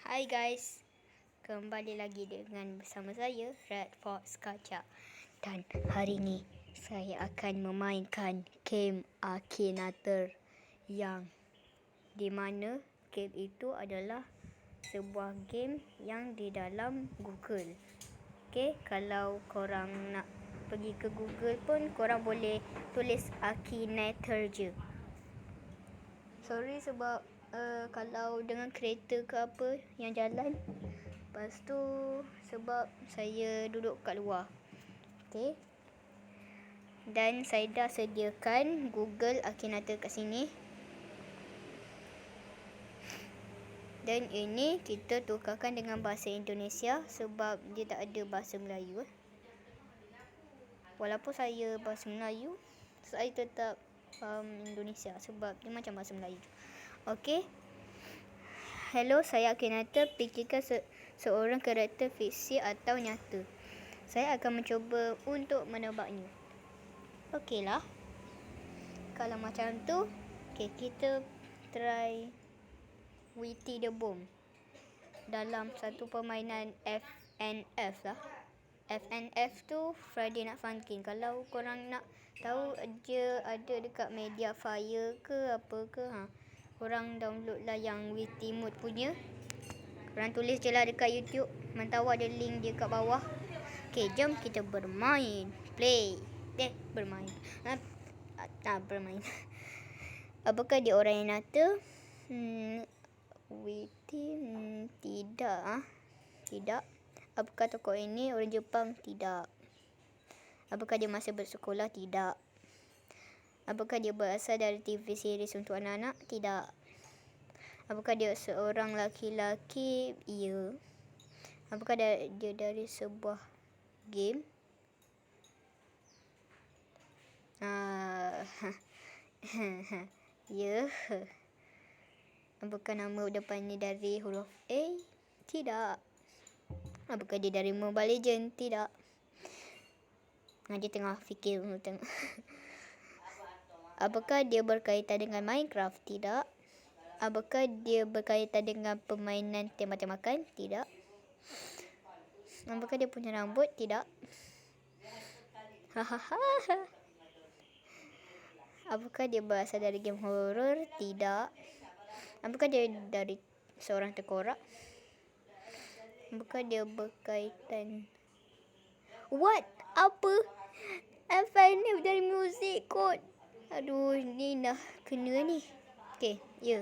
Hai guys, kembali lagi dengan bersama saya Red Fox Kaca. Dan hari ini saya akan memainkan game Akinator, yang di mana game itu adalah sebuah game yang di dalam Google. Okey, kalau korang nak pergi ke Google pun korang boleh tulis Akinator je. Sorry sebab kalau dengan kereta ke apa yang jalan. Lepas tu sebab saya duduk kat luar. Okey. Dan saya dah sediakan Google Akinator kat sini. Dan ini kita tukarkan dengan bahasa Indonesia sebab dia tak ada bahasa Melayu. Walaupun saya bahasa Melayu, saya tetap Indonesia sebab dia macam bahasa Melayu. Okey. Hello, saya Akinator. Fikirkan seorang karakter fiksi atau nyata. Saya akan mencuba untuk menebaknya. Okeylah. Kalau macam tu, okay, kita try Witty the Bomb dalam satu permainan FNF lah. FNF tu Friday Night Funkin'. Kalau korang nak tahu, dia ada dekat Mediafire ke apa ke, korang download lah yang Witty Mode punya. Korang tulis je lah dekat YouTube. Mana tahu ada link dia kat bawah. Okay, jom kita bermain. Play. Bermain. Bermain. Apakah dia orang yang nyata? Witty, tidak. Tidak. Apakah tokoh ini orang Jepang? Tidak. Apakah dia masih bersekolah? Tidak. Apakah dia berasal dari TV series untuk anak-anak? Tidak. Apakah dia seorang laki-laki? Ya. Apakah dia dari sebuah game? Ya. Apakah nama depannya dari huruf A? Tidak. Apakah dia dari Mobile Legends? Tidak. Dia tengah fikir tengok. Apakah dia berkaitan dengan Minecraft? Tidak. Apakah dia berkaitan dengan permainan tembak-tembakan? Tidak. Apakah dia punya rambut? Tidak. Apakah dia berasal dari game horror? Tidak. Apakah dia dari seorang tengkorak? Apakah dia berkaitan... What? Apa? FNF dari muzik kot. Aduh, ni dah kena ni. Okay, ya.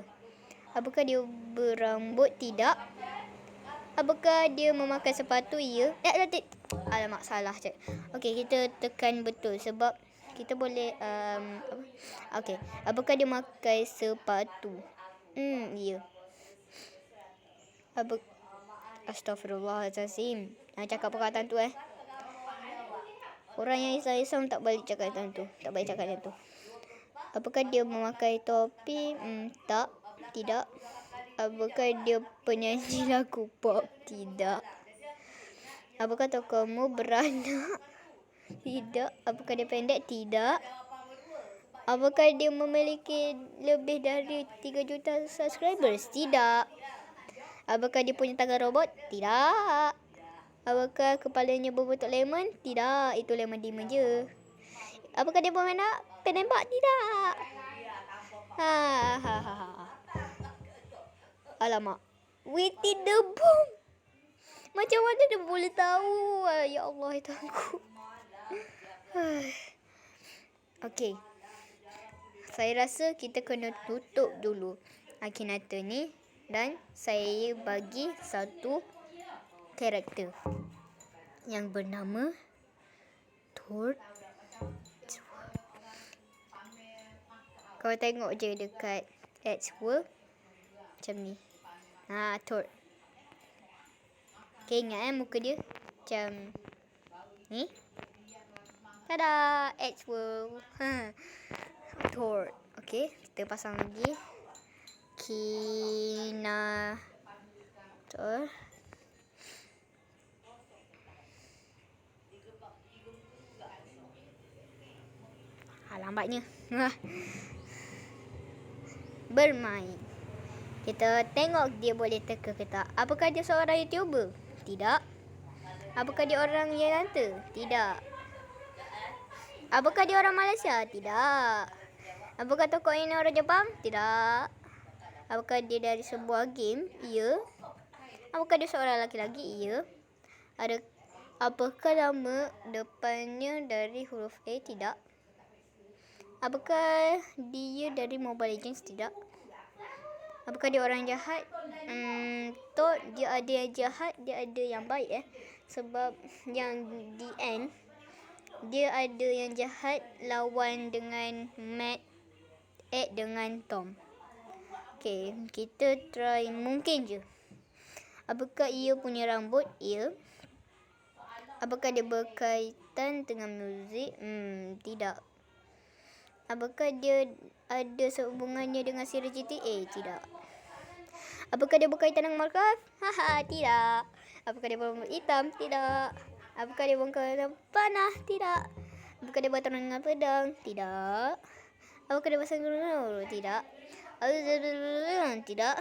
Apakah dia berambut? Tidak. Apakah dia memakai sepatu? Ya. Alamak, salah je. Okay, kita tekan betul sebab kita boleh okay. Apakah dia memakai sepatu? Ya. Astaghfirullahaladzim. Nak cakap perkataan tu Orang yang Islam tak boleh cakap macam tu. Tak boleh cakap macam tu. Apakah dia memakai topi? Tak. Tidak. Apakah dia penyanyi lagu pop? Tidak. Apakah tokohmu beranak? Tidak. Apakah dia pendek? Tidak. Apakah dia memiliki lebih dari 3 juta subscribers? Tidak. Apakah dia punya tangan robot? Tidak. Apakah kepalanya berbentuk lemon? Tidak. Itu lemon demon je. Apakah dia penembak? Tidak. Alamak. Witty the Bomb. Macam mana dia boleh tahu? Ya Allah, itu aku. Okey. Saya rasa kita kena tutup dulu Akinator ni. Dan saya bagi satu karakter yang bernama Toad. Kau tengok je dekat Edgeworld macam ni. Toad. Okay, ingat muka dia macam ni. Tada! Edgeworld. Toad. Okay, kita pasang lagi Akinator. Lambatnya. Bermain. Kita tengok dia boleh teka ke tak. Apakah dia seorang YouTuber? Tidak. Apakah dia orang yang nyata? Tidak. Apakah dia orang Malaysia? Tidak. Apakah tokoh ini orang Jepang? Tidak. Apakah dia dari sebuah game? Ya. Apakah dia seorang lelaki-lelaki? Ya. Apakah nama depannya dari huruf A? Tidak. Apakah dia dari Mobile Legends? Tidak. Apakah dia orang jahat? Dia ada yang jahat, dia ada yang baik Sebab yang di end dia ada yang jahat lawan dengan Matt, Ed dengan Tom. Okay, kita try mungkin je. Apakah ia punya rambut? Ya. Apakah dia berkaitan dengan muzik? Tidak. Apakah dia ada sehubungannya dengan siri GTA? Tidak. Apakah dia berkaitan dengan Minecraft? Tidak. Apakah dia berambut hitam? Tidak. Apakah dia berkaitan panah? Tidak. Apakah dia bertarung dengan pedang? Tidak. Apakah dia pasang guru? Tidak. Tidak.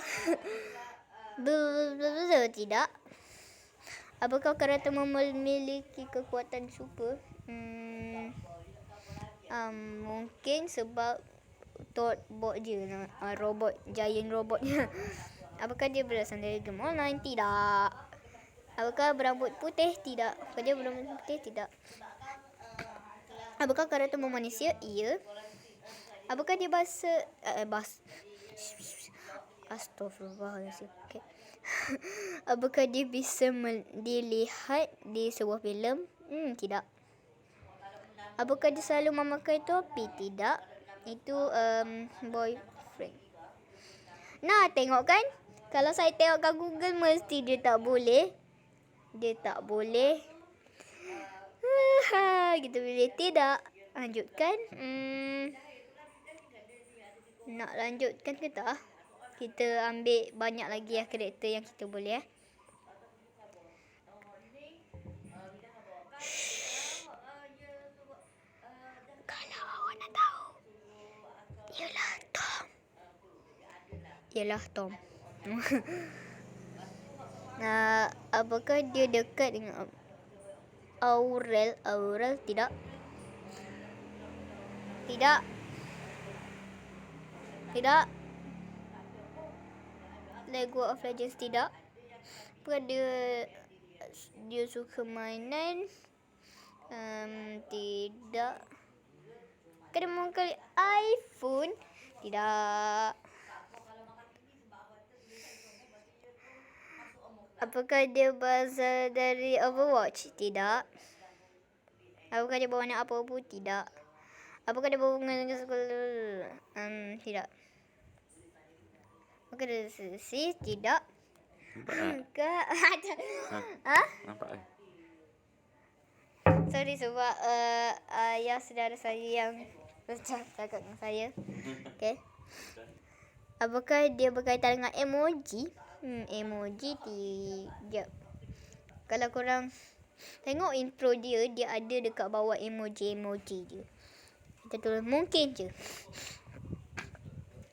Tidak. Apakah karakter memiliki kekuatan super? Mungkin sebab bot je, robot, giant robotnya. Apakah dia berasal dari game online? Tidak. Apakah berambut putih? Tidak. Apakah dia berambut putih? Tidak. Apakah karakter manusia? Ya. Apakah dia Astaghfirullahaladzim. Okay. Apakah dia bisa dilihat di sebuah filem? Tidak. Apakah dia selalu memakai topi? Tidak. Itu boyfriend. Nah, tengok kan? Kalau saya tengok kat Google, mesti dia tak boleh. Dia tak boleh. Kita boleh tidak. Lanjutkan. Nak lanjutkan ke tak? Kita ambil banyak lagi karakter yang kita boleh Kalau awak nak tahu, ialah Tom. Nah, apakah dia dekat dengan Aurel? Tidak. Tidak. Tidak. Lego of Legends? Tidak. Apakah dia suka mainan? Tidak. Kena mengkali iPhone? Tidak. Apakah dia berasal dari Overwatch? Tidak. Apakah dia berwarna apa-apa? Tidak. Apakah dia berhubungan dengan sekolah? Tidak. Apakah dia sesi? Tidak. Nampak Nampak Sorry sebab ayah saudara saya yang cakap dengan saya. Okay. Apakah dia berkaitan dengan emoji? Emoji tidak. Kalau korang tengok intro dia ada dekat bawah emoji dia. Kita tulis mungkin je.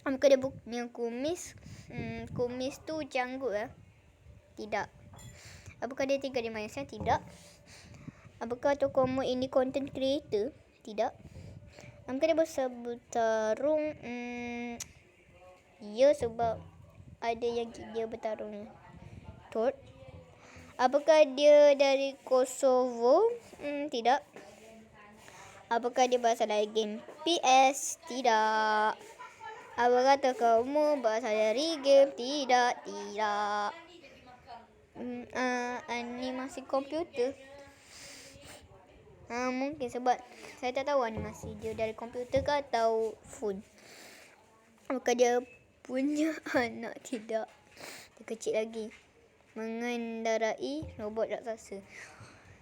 Apakah dia punya kumis? Kumis tu janggut Tidak. Apakah dia tinggal di Malaysia? Tidak. Apakah tokoh ini content creator? Tidak. Apakah dia bertarung? Ya, sebab ada yang dia bertarung Thor. Apakah dia dari Kosovo? Tidak. Apakah dia berasal dari game PS? Tidak. Apakah tokohmu berasal dari game? Tidak. Animasi komputer? Mungkin sebab saya tak tahu animasi dia dari komputer ke atau phone. Apakah dia punya anak? Tidak. Dia kecil lagi. Mengendarai robot raksasa.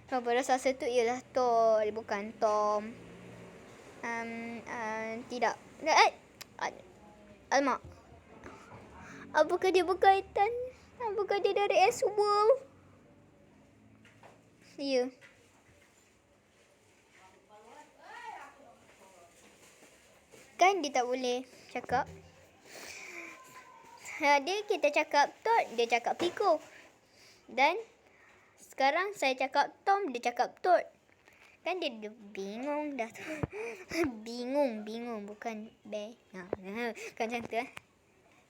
Robot raksasa tu ialah Thor, bukan Tom. Tidak. Alamak. Apakah dia berkaitan? Apakah dia dari S-World? Ya. Kan dia tak boleh cakap. Dia kita cakap Tot, dia cakap Piko. Dan sekarang saya cakap Tom, dia cakap Tot. Kan dia bingung dah tu. bingung bukan be. Kan macam tu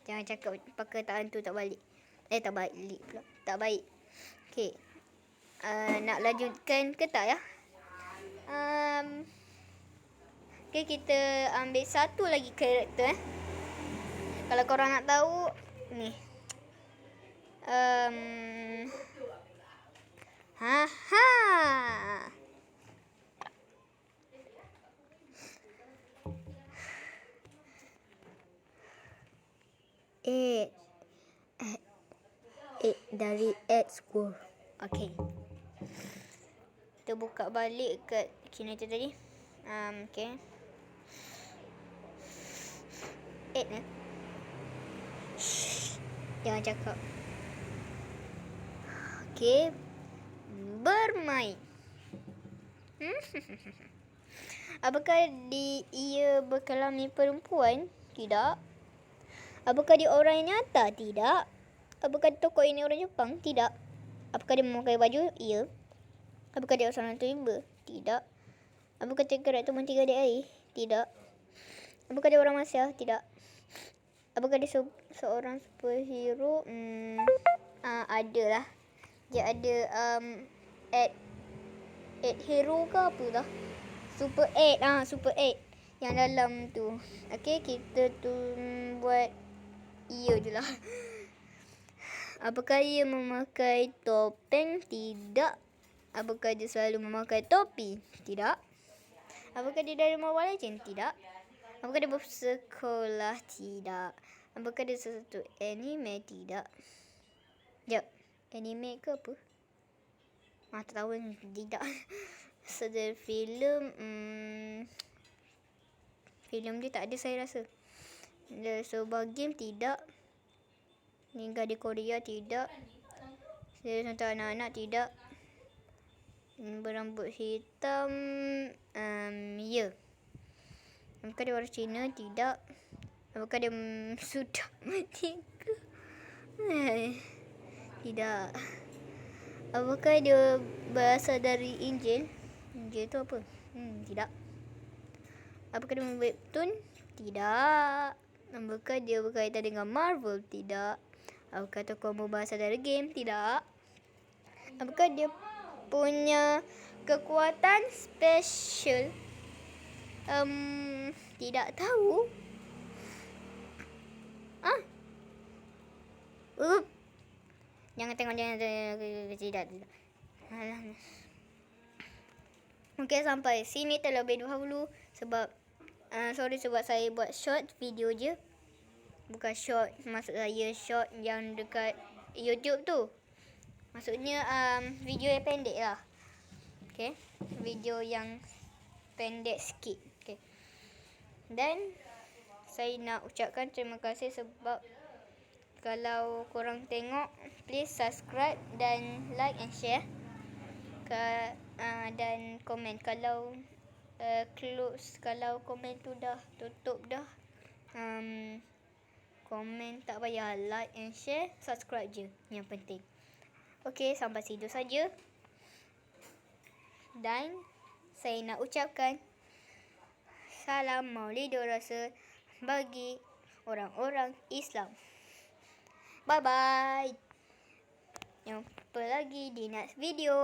Jangan cakap perkataan tu tak balik. Tak balik pula. Tak baik. Okey. Nak lanjutkan ke tak ya? Okey, kita ambil satu lagi karakter Kalau korang nak tahu ni. Eight dari 8 score. Okay. Kita buka balik kat Kinator tadi. Okay. 8 Jangan cakap. Okay. Bermain. Apakah ia berkelamin perempuan? Tidak. Apakah dia orang yang nyata? Tidak. Apakah tokoh ini orang Jepang? Tidak. Apakah dia memakai baju? Ya. Apakah dia seorang YouTuber? Tidak. Apakah dia karakter Menteri Air? Tidak. Apakah dia orang Malaysia? Tidak. Apakah dia seorang superhero? Adalah. Dia ada 8 hero ke apa dah? Super 8. Super 8 yang dalam tu. Okay, kita tu buat ia je lah. Apakah ia memakai topeng? Tidak. Apakah dia selalu memakai topi? Tidak. Apakah dia dari Mobile Legends? Tidak. Apakah dia bersekolah? Tidak. Apakah dia sesuatu anime? Tidak. Sekejap. Anime ke apa? Tak tahu ni. Tidak. Sedar filem. Filem dia tak ada saya rasa. Sebuah game? Tidak. Tinggal di Korea? Tidak. Saya untuk anak-anak? Tidak. Berambut hitam? Ya. Apakah dia orang Cina? Tidak. Apakah dia sudah mati ke? Tidak. Apakah dia berasal dari Injil? Injil tu apa? Tidak. Apakah dia webtoon? Tidak. Apakah dia berkaitan dengan Marvel? Tidak. Apakah tokoh berasal dari game? Tidak. Apakah dia punya kekuatan special? Tidak tahu. Jangan tengok. Tidak. Mungkin sampai sini terlebih dahulu. Sebab sorry sebab saya buat short video je. Bukan short, maksud saya short yang dekat YouTube tu. Maksudnya video yang pendek lah. Okay. Video yang pendek sikit. Okay. Dan saya nak ucapkan terima kasih sebab kalau korang tengok, please subscribe dan like and share. Dan komen. Kalau close, kalau komen tu dah tutup dah, komen tak payah, like and share, subscribe je yang penting. Okey, sampai situ saja. Dan saya nak ucapkan salam Maulidur Rasul bagi orang-orang Islam. Bye bye. Jumpa lagi di next video.